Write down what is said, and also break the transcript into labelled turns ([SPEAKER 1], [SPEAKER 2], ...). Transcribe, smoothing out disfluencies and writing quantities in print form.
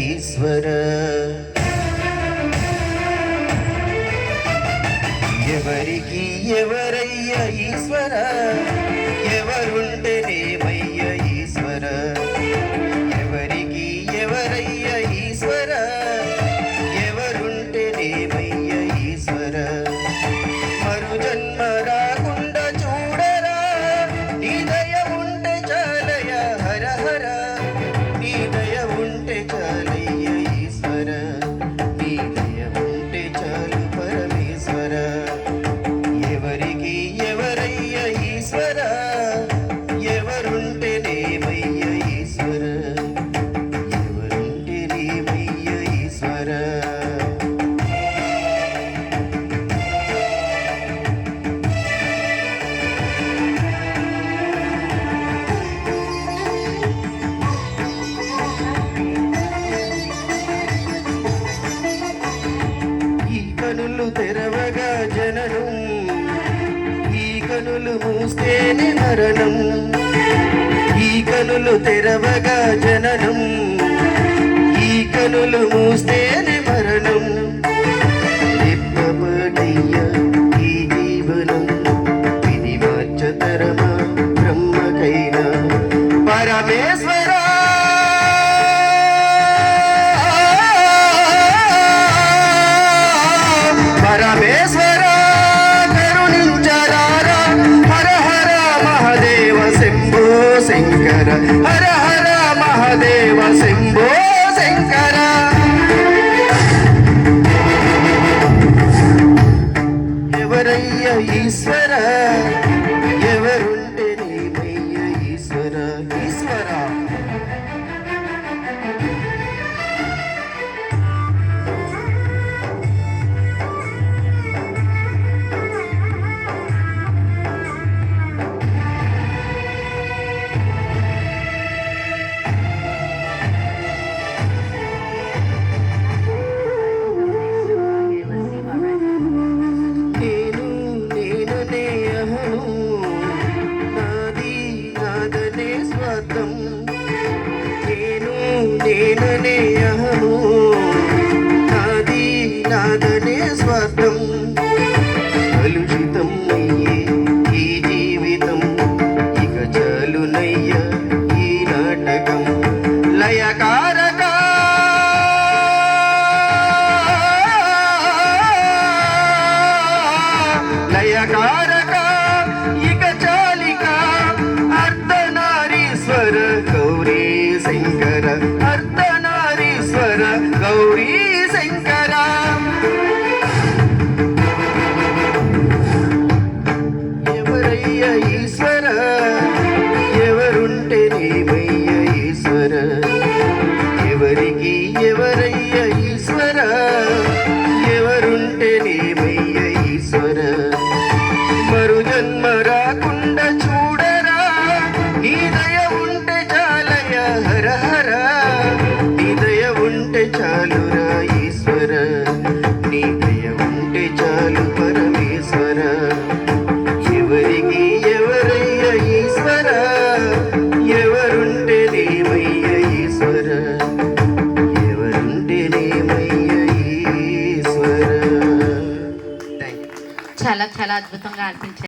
[SPEAKER 1] ఈశ్వర. ఎవరికి ఎవరయ్య ఈశ్వర, ఎవరుంటేనేమయ్య ఈశ్వర. ఎవరికి ఎవరయ్య ఈశ్వర, ఎవరుంటేనేమయ్య ఈశ్వర. మరు జన్మ రాకుండా చూడరా, నీ దయ ఉంటే చాలయ హర హర. నీ దయ ఉంటే చాలయ్య ఈశ్వర, నీ దయ ఉంటే చాలు పరమేశ్వర. ఎవరికి ఎవరయ్య ఈశ్వర, ఎవరుంటేనేమయ్య ఈశ్వర. ఎవరుంటేనేమయ్య ఈశ్వర. కనులు తెరవగా జననం, ఈ కనులు మూస్తేనే మరణం. ఈ కనులు తెరవగా జననం, ఈ కనులు మూస్తేనే మరణం. నిప్పబడయ్య ఈ జీవనం, విధి మార్చతరమా బ్రహ్మకైనా పరమేశ్వర. పరమేశ్వర కరుణించరారా, హర హర మహదేవ శంభో శంకర. హర హర మహదేవ శంభో శంకర. ఎవరయ్య ఈశ్వర, ఎవరుంటేనేమయ్య ఈశ్వర. ఈశ్వర నేననే అహము, నాది నాదనే స్వార్థం. కలుషితం అయ్యే ఈ జీవితం, ఇక చాలునయ్య ఈ నాటకం. లయకారక లయకారక ఇక చాలిక. అర్ధనారీశ్వర గౌరీ శంకర. అర్ధనారీశ్వర గౌరీ శంకర. ఎవరయ్య ఈశ్వర, ఎవరుంటేనేమయ్య ఈశ్వర. ఎవరికి ఎవరయ్య ఈశ్వర, ఎవరుంటేనేమయ్య ఈశ్వర. మరు జన్మ రాకుండా చూడరా, నీ దయ ఉంటే చాలయ హర హర. నీ దయ ఉంటే చాలురా ఈశ్వర, నీ దయ ఉంటే చాలు పరమేశ్వర. ఎవరికి ఎవరయ్య ఈశ్వర, ఎవరుంటేనేమయ్య ఈశ్వర. ఎవరుంటేనేమయ్య ఈశ్వర.
[SPEAKER 2] చాలా చాలా అద్భుతంగా అనిపించింది.